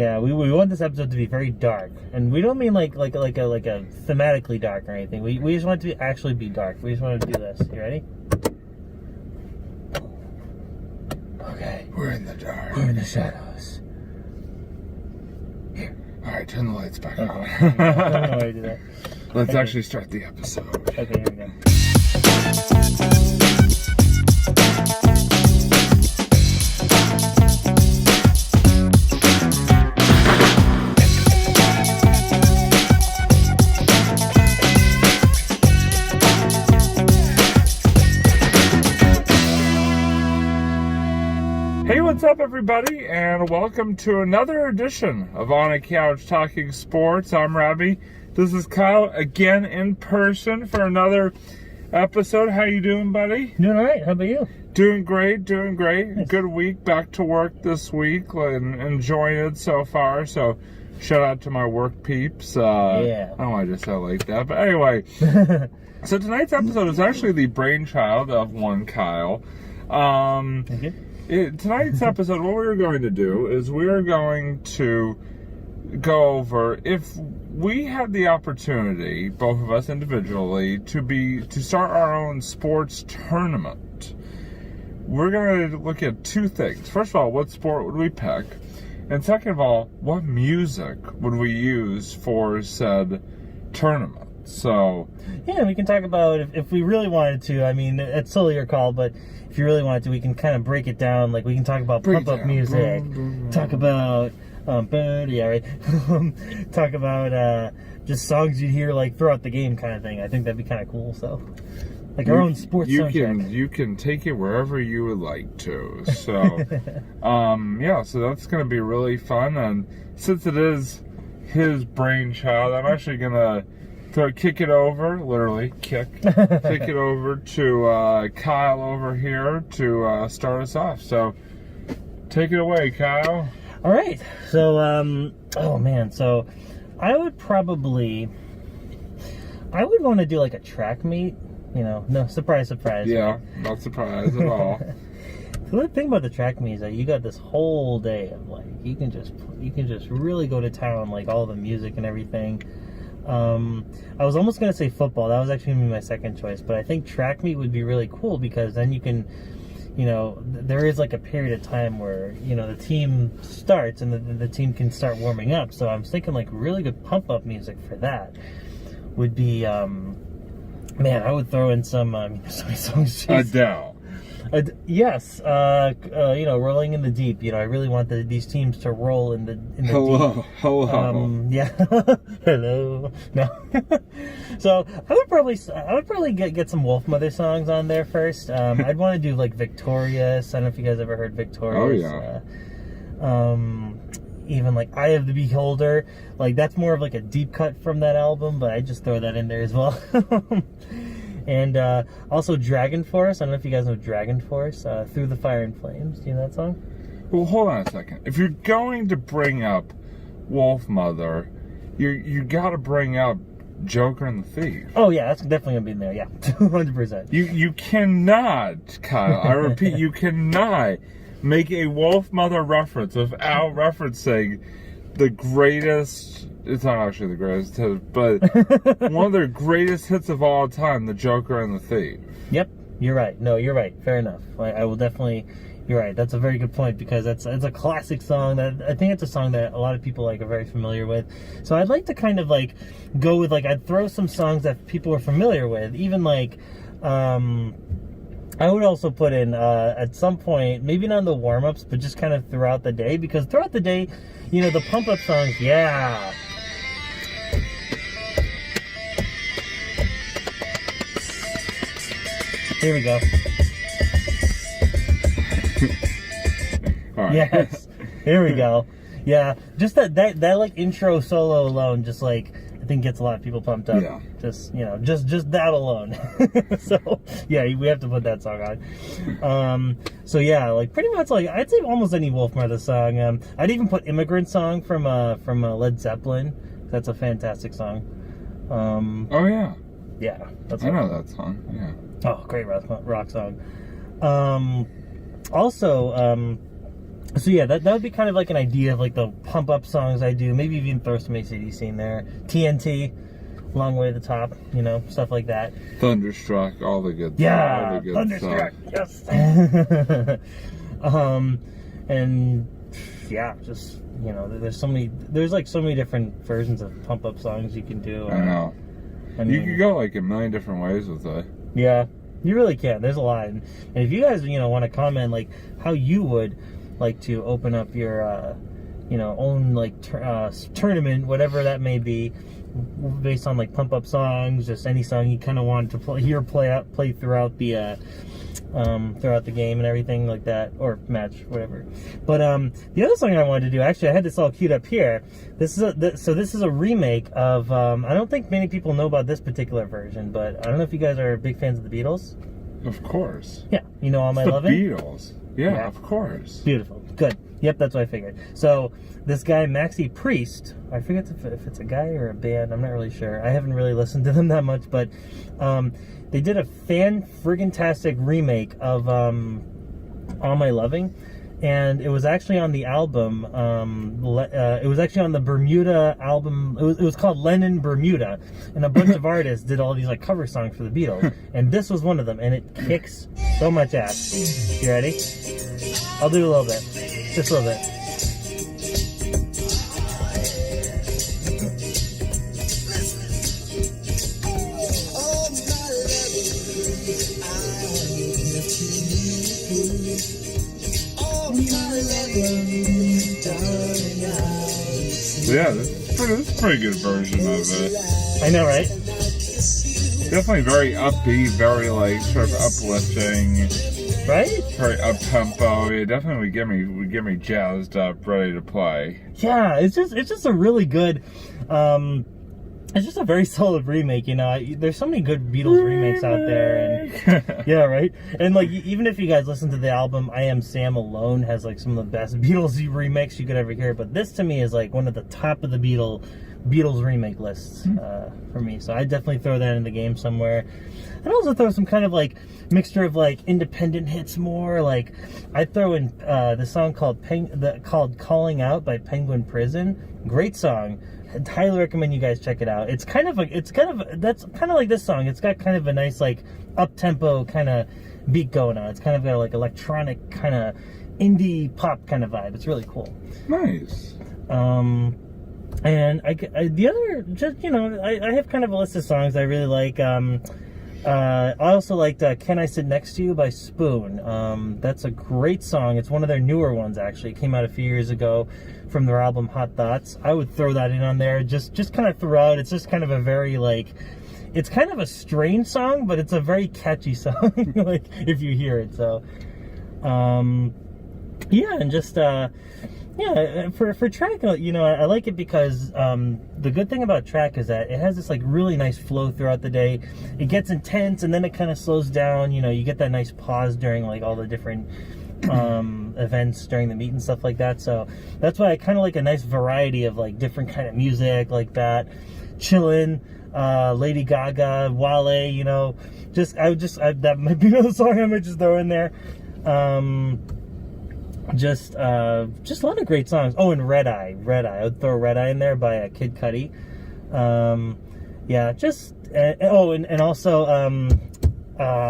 Yeah, we want this episode to be very dark, and we don't mean like a thematically dark or anything. We just want it to actually be dark. We just want to do this. You ready? Okay. We're in the dark. We're in the shadows. Here. All right, turn the lights back on. I don't know how to do that. Let's actually start the episode. Okay, here we go. Hey, what's up, everybody, and welcome to another edition of On a Couch Talking Sports. I'm Robbie. This is Kyle, again in person for another episode. How you doing, buddy? Doing all right. How about you? Doing great, doing great. Nice. Good week, back to work this week, and enjoying it so far. So, shout out to my work peeps. Yeah. I don't know why I just said it like that, but anyway. So tonight's episode is actually the brainchild of one Kyle. Thank you. Tonight's episode, what we're going to do is we're going to go over if we had the opportunity, both of us individually, to start our own sports tournament. We're going to look at two things. First of all, what sport would we pick? And second of all, what music would we use for said tournament? So yeah, we can talk about if we really wanted to. I mean, it's solely your call, but if you really wanted to, we can kind of break it down. Like, we can talk about pump-up music, talk about, yeah, right. Talk about just songs you'd hear, like, throughout the game kind of thing. I think that'd be kind of cool, so. Like our own sports soundtrack. You can take it wherever you would like to. So, yeah, so that's going to be really fun. And since it is his brainchild, I'm actually going to kick it over to Kyle over here to start us off. So take it away, Kyle. All right. So, oh man. So I would want to do like a track meet. You know, no surprise. Yeah, not surprised at all. So the thing about the track meet is that you got this whole day of like you can just really go to town, like all the music and everything. I was almost going to say football. That was actually going to be my second choice. But I think track meet would be really cool because then you can, you know, there is like a period of time where, you know, the team starts and the team can start warming up. So I'm thinking like really good pump-up music for that would be, man, I would throw in some, so many songs. Adele. Yes, you know, rolling in the deep. You know, I really want these teams to roll in the deep. Hello. Yeah, hello. No. So I would probably get some Wolfmother songs on there first. I'd want to do like Victorious. I don't know if you guys ever heard Victorious. Oh yeah. Even like Eye of the Beholder. Like that's more of like a deep cut from that album, but I just throw that in there as well. And also Dragon Force. I don't know if you guys know Dragon Force. Through the Fire and Flames. Do you know that song? Well, hold on a second. If you're going to bring up Wolfmother, you got to bring up Joker and the Thief. Oh yeah, that's definitely gonna be in there. Yeah, 100%. You cannot, Kyle. I repeat, you cannot make a Wolfmother reference without referencing the greatest. It's not actually the greatest hit, but one of their greatest hits of all time, The Joker and the Thief. Yep, you're right. No, you're right. Fair enough. I will definitely. You're right. That's a very good point because it's a classic song that I think it's a song that a lot of people like are very familiar with. So I'd like to kind of like go with like I'd throw some songs that people are familiar with, even like. I would also put in at some point, maybe not in the warm-ups, but just kind of throughout the day, because throughout the day, you know, the pump-up songs, yeah. Here we go. All right. Yes, here we go. Yeah, just that like intro solo alone, just like I think gets a lot of people pumped up. Yeah. Just you know, just that alone. So yeah, we have to put that song on. So yeah, like pretty much like I'd say almost any Wolfmother song. I'd even put "Immigrant Song" from Led Zeppelin. That's a fantastic song. Oh yeah. Yeah, that's. I know that song. Yeah. Oh, great rock song. Also, So yeah, that would be kind of like an idea of like the pump up songs I do. Maybe even throw some AC/DC in there. TNT, Long Way to the Top, you know, stuff like that. Thunderstruck, all the good Yeah, all the good Thunderstruck, stuff. yes. And yeah, just, you know, there's like so many different versions of pump up songs you can do. I know. I mean, You could go like a million different ways with it. yeah, you really can. There's a lot. And if you guys, you know, want to comment like how you would like to open up your, you know, own like tournament, whatever that may be, based on like pump up songs, just any song you kind of want to play throughout the game and everything like that, or match, whatever. But the other song I wanted to do, actually, I had this all queued up here. This is a remake of. I don't think many people know about this particular version, but I don't know if you guys are big fans of the Beatles. Of course. Yeah, you know All My The Lovin'? Beatles. Yeah, of course. Beautiful. Good. Yep, that's what I figured. So this guy Maxi Priest, I forget if it's a guy or a band. I'm not really sure. I haven't really listened to them that much, but they did a fan-friggin-tastic remake of All My Loving, and it was actually on the album. It was actually on the Bermuda album. It was called Lennon Bermuda, and a bunch of artists did all these like cover songs for the Beatles, and this was one of them, and it kicks so much ass. You ready? I'll do a little bit, just a little bit. Yeah, this is a pretty good version of it. I know, right? Definitely very upbeat, very like sort of uplifting, Right? very up tempo. Yeah, definitely would get me jazzed up, ready to play. Yeah, it's just a really good. It's just a very solid remake, you know. There's so many good Beatles remakes out there, and yeah, right. And like, even if you guys listen to the album, I Am Sam alone has like some of the best Beatles remakes you could ever hear. But this to me is like one of the top of the Beatles remake lists for me. So I definitely throw that in the game somewhere. I'd also throw some kind of like mixture of like independent hits more. Like I'd throw in the song called Calling Out by Penguin Prison. Great song. I'd highly recommend you guys check it out. That's kind of like this song. It's got kind of a nice like up tempo kind of beat going on. It's kind of got like electronic kind of indie pop kind of vibe. It's really cool. Nice. And the other, just, you know, I have kind of a list of songs I really like. I also liked Can I Sit Next to You by Spoon. That's a great song. It's one of their newer ones, actually. It came out a few years ago from their album Hot Thoughts. I would throw that in on there, just kind of throughout. It's just kind of a very, like, it's kind of a strange song, but it's a very catchy song, like, if you hear it. So, yeah, and just, yeah, for track, you know, I like it because the good thing about track is that it has this like really nice flow throughout the day. It gets intense and then it kind of slows down. You know, you get that nice pause during like all the different events during the meet and stuff like that. So that's why I kind of like a nice variety of like different kind of music like that. Chillin', Lady Gaga, Wale. You know, that might be another song I might just throw in there. Just a lot of great songs. Oh, and Red Eye. I would throw Red Eye in there by Kid Cudi. Yeah, just and also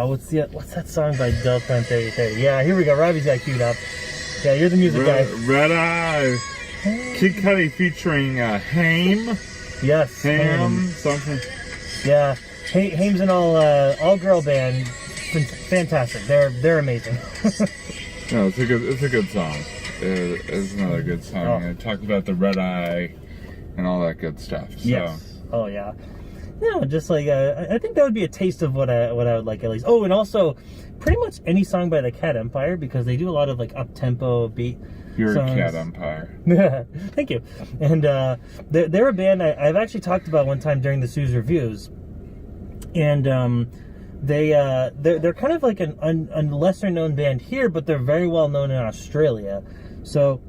what's that song by Del Fuente? Yeah, here we go. Robbie's got queued up. Yeah, you're the music guy. Red Eye. Kid Cudi featuring Haim. Yes, Haim. Something. Yeah, Haim's an all girl band. Fantastic. They're amazing. No, it's a good song. It's another good song. Oh. It talks about the red eye and all that good stuff. So. Yes. Oh yeah. No, just like I think that would be a taste of what I would like at least. Oh, and also pretty much any song by the Cat Empire, because they do a lot of like up tempo beat. You're songs. a Cat Empire. Thank you. And they're a band I've actually talked about one time during the Sue's reviews, and they're kind of like a lesser known band here, but they're very well known in Australia. So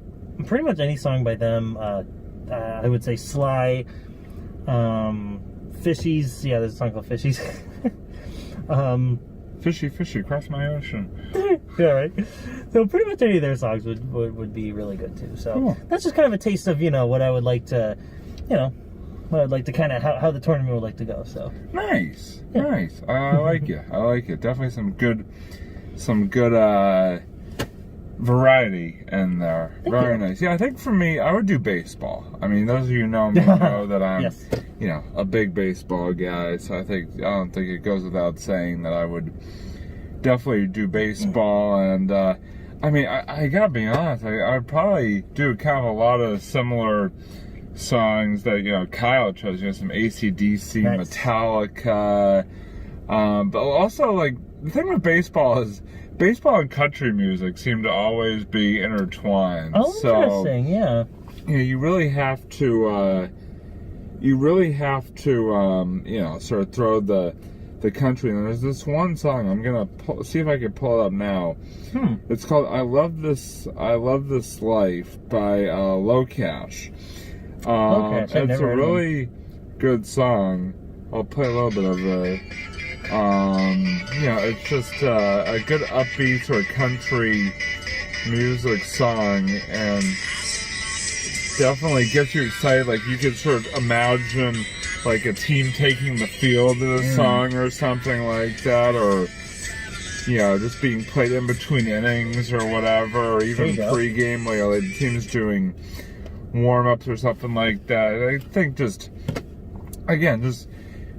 pretty much any song by them, I would say Sly, Fishies. Yeah, there's a song called Fishies. Fishy, fishy, across my ocean. Yeah, right. So pretty much any of their songs would be really good too. So Cool. that's just kind of a taste of what I would like to, what I'd like to kind of how the tournament would like to go. So Nice, Yeah. nice. I like it. I like it. Definitely some good variety in there. Thank Very you. nice. Yeah, I think for me, I would do baseball. I mean, those of you who know me know that I'm, Yes. a big baseball guy. So I don't think it goes without saying that I would definitely do baseball. And I mean, I gotta be honest. I'd probably do kind of a lot of similar songs that Kyle chose. Some AC/DC, Nice. Metallica. But also, like, the thing with baseball is baseball and country music seem to always be intertwined. Oh, So interesting. Yeah. you really have to sort of throw the country. And there's this one song I'm gonna see if I can pull it up now. It's called "I Love This Life" by Locash. Locash, I've It's never a heard of him. really good song. I'll play a little bit of it. It's just a good upbeat sort of country music song, and definitely gets you excited. Like, you could sort of imagine like a team taking the field in a song or something like that, or just being played in between innings or whatever, or even There you go. pregame, like the team's doing warm-ups or something like that. I think just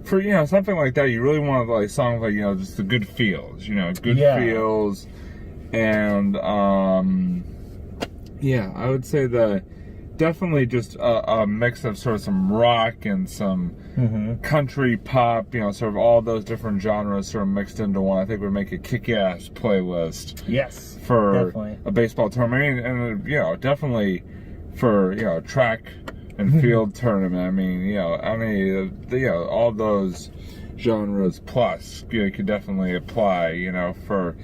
for something like that, you really want like songs like just the good feels, good Yeah. feels, and I would say that definitely just a mix of sort of some rock and some country pop, sort of all those different genres sort of mixed into one. I think would make a kick-ass playlist Yes. for Definitely. a baseball tournament, and definitely for track and field tournament. I mean, all those genres plus could definitely apply, for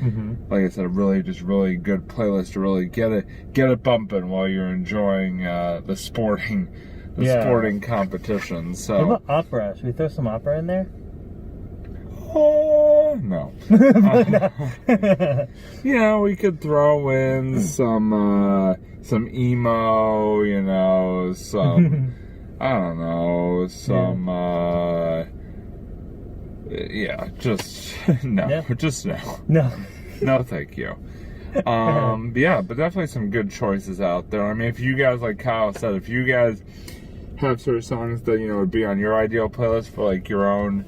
like I said, a really good playlist to really get it bumping while you're enjoying the sporting competition. What So about opera? Should we throw some opera in there? no. We could throw in some emo, some I don't know, some just no, Yeah. just no. No. No, thank you. But definitely some good choices out there. I mean, if you guys, like Kyle said, if you guys have sort of songs that would be on your ideal playlist for like your own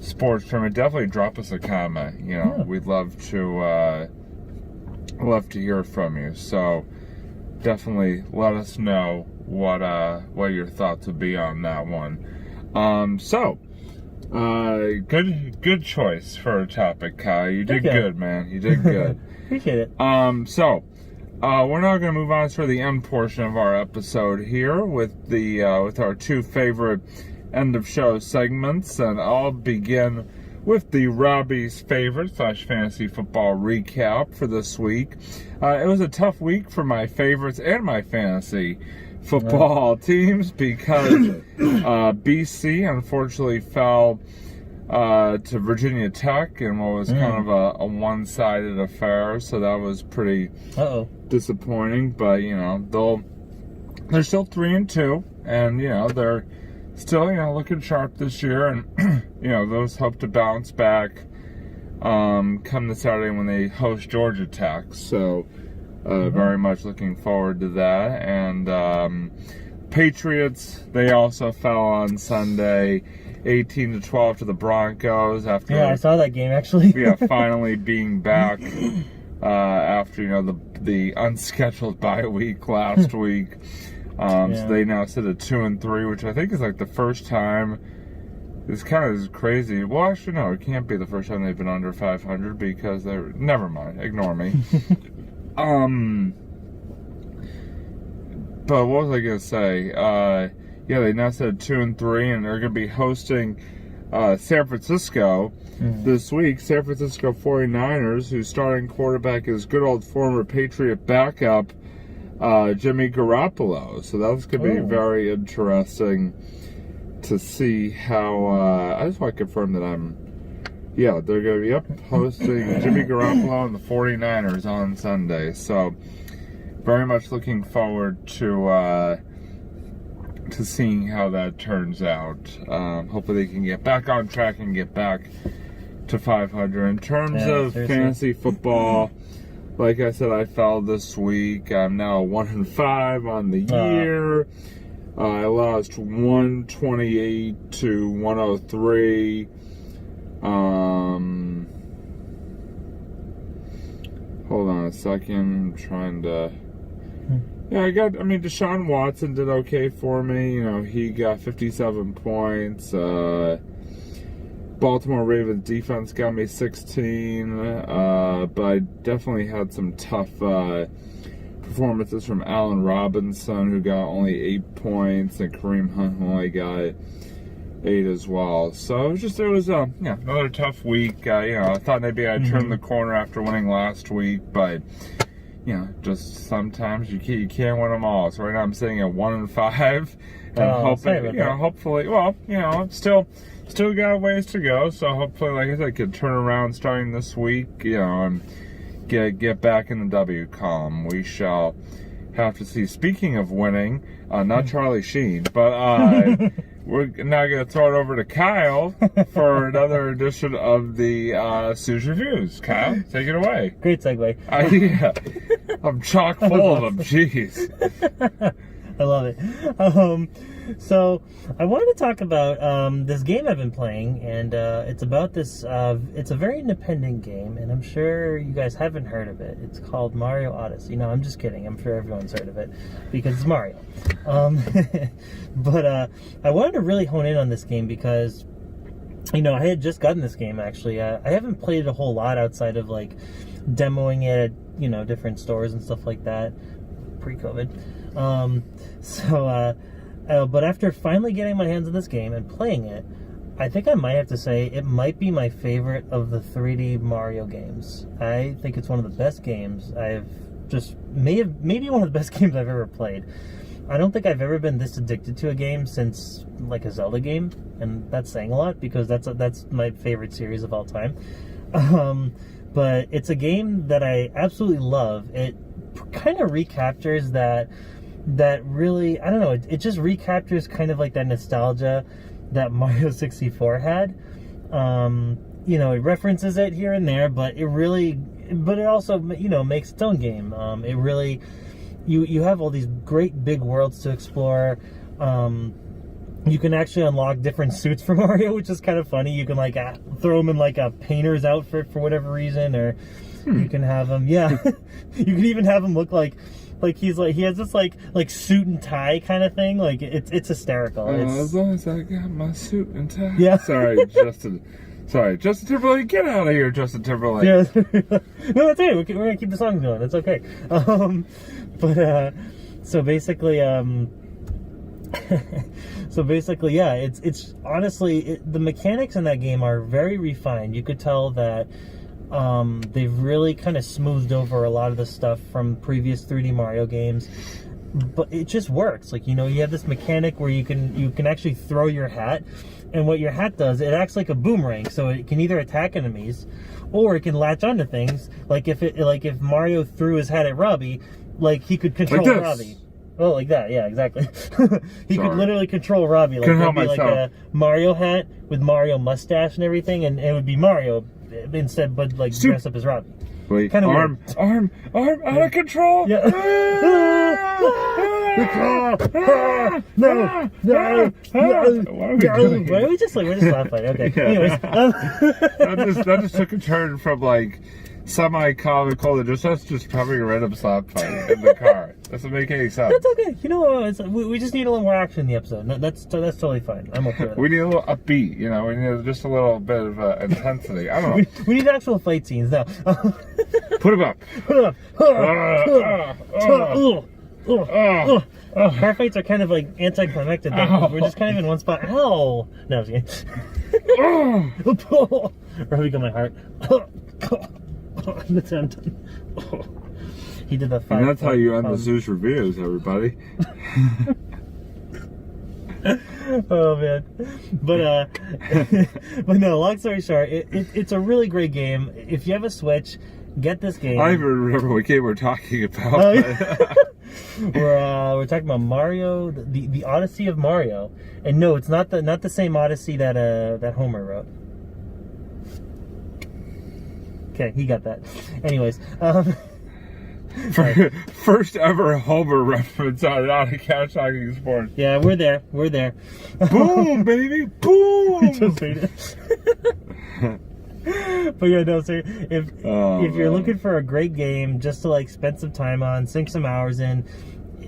sports tournament, definitely drop us a comment. We'd love to hear from you. So definitely let us know what your thoughts would be on that one. Good choice for a topic, Kyle. You did good, man. You did good. Appreciate it. We're now going to move on to the end portion of our episode here with our two favorite end of show segments, and I'll begin with the Robbie's favorite / fantasy football recap for this week. It was a tough week for my favorites and my fantasy football teams because BC unfortunately fell to Virginia Tech in what was kind of a one-sided affair, so that was pretty disappointing. But they're still 3-2, and they're still looking sharp this year, and those hope to bounce back come this Saturday when they host Georgia Tech. So very much looking forward to that. And Patriots, they also fell on Sunday 18-12 to the Broncos after I saw that game actually. finally being back after the unscheduled bye week last week. So they now sit at 2-3, which I think is like the first time. It's kind of crazy. Well, actually, no, it can't be the first time they've been under 500 because they're. Never mind. Ignore me. But what was I gonna say? They now sit at 2-3, and they're gonna be hosting San Francisco this week. San Francisco 49ers, whose starting quarterback is good old former Patriot backup Jimmy Garoppolo. So that's going to be very interesting to see how. I just want to confirm that I'm Yeah, they're going to be up hosting Jimmy Garoppolo and the 49ers on Sunday. So, very much looking forward to seeing how that turns out. Hopefully they can get back on track and get back to 500. In terms of fantasy football, like I said, I fell this week. I'm now 1-5 on the year. I lost 128 to 103. Hold on a second. I'm trying to. Yeah, Deshaun Watson did okay for me. You know, he got 57 points. Baltimore Ravens defense got me 16. But I definitely had some tough performances from Allen Robinson, who got only 8 points, and Kareem Hunt, who only got 8 as well. So it was another tough week. I thought maybe I'd turn the corner after winning last week, but just sometimes you can't win them all. So right now I'm sitting at 1-5, and hoping, hopefully, still got ways to go. So hopefully, like I said, I could turn around starting this week, and get back in the W column. We shall have to see. Speaking of winning, not Charlie Sheen, but we're now going to throw it over to Kyle for another edition of the Sue's Reviews. Kyle, take it away. Great segue. I'm chock full of them. Jeez. I love it. So I wanted to talk about this game I've been playing, and it's about this. It's a very independent game, and I'm sure you guys haven't heard of it. It's called Mario Odyssey. No, I'm just kidding. I'm sure everyone's heard of it because it's Mario. But I wanted to really hone in on this game because, I had just gotten this game actually. I haven't played it a whole lot outside of like demoing it at different stores and stuff like that pre-COVID. But after finally getting my hands on this game and playing it, I think I might have to say it might be my favorite of the 3D Mario games. I think it's one of the best games maybe one of the best games I've ever played. I don't think I've ever been this addicted to a game since like a Zelda game, and that's saying a lot because that's my favorite series of all time. But it's a game that I absolutely love. It kind of recaptures that really, I don't know, it just recaptures kind of like that nostalgia that Mario 64 had. It references it here and there, but it also, makes its own game. It really, you have all these great big worlds to explore. You can actually unlock different suits for Mario, which is kind of funny. You can like throw him in like a painter's outfit for whatever reason, or you can have him, you can even have him look like he has this like suit and tie kind of thing. Like it's hysterical. As long as I got my suit and tie. Yeah. Sorry, Justin Timberlake, get out of here, Justin Timberlake. Yeah. No, that's it. We're gonna keep the songs going. It's okay. So basically, it's honestly the mechanics in that game are very refined. You could tell that they've really kind of smoothed over a lot of the stuff from previous 3D Mario games, but it just works. Like, you have this mechanic where you can actually throw your hat, and what your hat does, it acts like a boomerang, so it can either attack enemies or it can latch onto things. Like if Mario threw his hat at Robbie, like he could control like Robbie. Oh, like that, yeah, exactly. He could literally control Robbie. Like, it'd be like a Mario hat with Mario mustache and everything, and it would be Mario instead, but like dressed up as Robbie. Wait, kind of arm, out of control. Yeah. No. We're just laughing. Okay. Yeah. Anyways, that just took a turn from like semi-comical to just having a random slap fight in the car. Doesn't make any sense. That's okay. We just need a little more action in the episode. That's totally fine. I'm okay with it. We need a little upbeat. We need just a little bit of intensity. I don't know. We need actual fight scenes now. Put them up. Car fights are kind of like anticlimactic. We're just kind of in one spot. Ow! No, I was kidding. Robbie got my heart. That's how I'm done. He did the 5. And that's how you end the Zeus Reviews, everybody. Oh man, but but no. Long story short, it's a really great game. If you have a Switch, get this game. I don't even remember what game we're talking about. Oh, yeah. We're talking about Mario, the Odyssey of Mario, and no, it's not the same Odyssey that Homer wrote. Okay, he got that. Anyways, First ever Homer reference on Couch Talking Sports. Yeah, we're there. Boom, baby, boom. Just hate it. But yeah, no, sir. If you're looking for a great game just to like spend some time on, sink some hours in,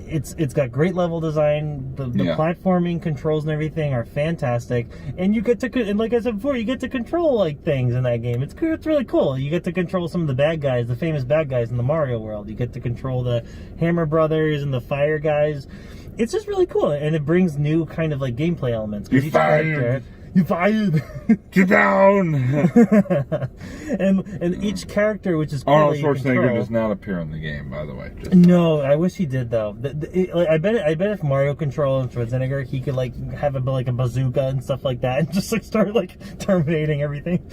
it's got great level design. The platforming controls and everything are fantastic, and you get to, and like I said before, you get to control like things in that game. It's really cool. You get to control some of the bad guys, the famous bad guys in the Mario world. You get to control the Hammer Brothers and the Fire guys. It's just really cool, and it brings new kind of like gameplay elements. You fired. You fired. Get down. and each character, which is cool, Arnold Schwarzenegger does not appear in the game, by the way. No, I wish he did though. I bet if Mario controlled Schwarzenegger, he could like have like a bazooka and stuff like that, and just like start like terminating everything.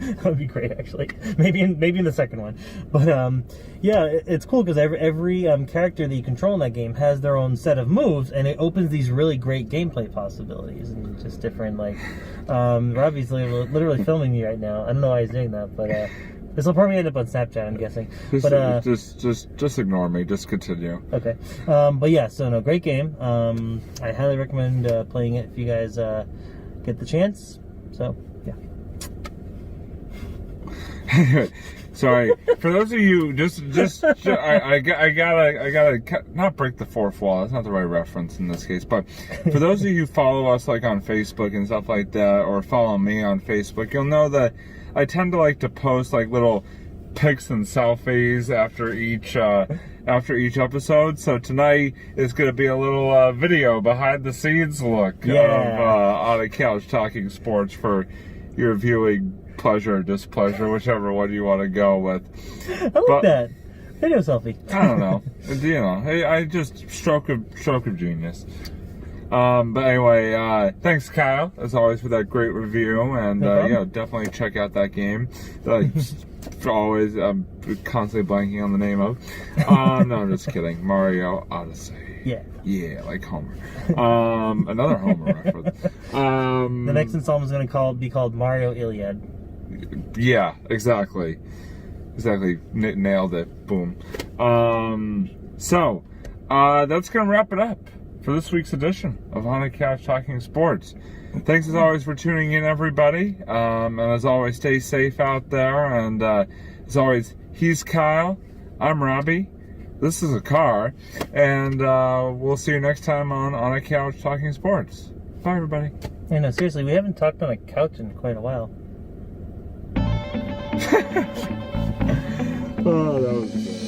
That would be great, actually. Maybe in the second one, but yeah, it's cool because every character that you control in that game has their own set of moves, and it opens these really great gameplay possibilities and just different like. Robbie's literally filming me right now. I don't know why he's doing that, but this will probably end up on Snapchat, I'm guessing. Just ignore me. Just continue. Okay, but yeah, so no, great game. I highly recommend playing it if you guys get the chance. So yeah. Sorry, for those of you, I gotta not break the fourth wall. That's not the right reference in this case. But for those of you who follow us like on Facebook and stuff like that, or follow me on Facebook, you'll know that I tend to like to post like little pics and selfies after each episode. So tonight is going to be a little video behind the scenes look of On a Couch Talking Sports for your viewing pleasure or displeasure, whichever one you want to go with. I like that video selfie. I don't know. You know, I just stroke of genius. But anyway, thanks Kyle, as always, for that great review, and definitely check out that game. Always, I'm constantly blanking on the name of. No, I'm just kidding. Mario Odyssey. Yeah, like Homer. Another Homer reference. The next installment is going to be called Mario Iliad. Yeah, exactly. Nailed it. Boom. So that's gonna wrap it up for this week's edition of On a Couch Talking Sports. Thanks as always for tuning in, everybody. And as always, stay safe out there. And as always, he's Kyle. I'm Robbie. This is a car. And we'll see you next time on a Couch Talking Sports. Bye, everybody. Yeah, no, seriously, we haven't talked on a couch in quite a while. Oh, that was good.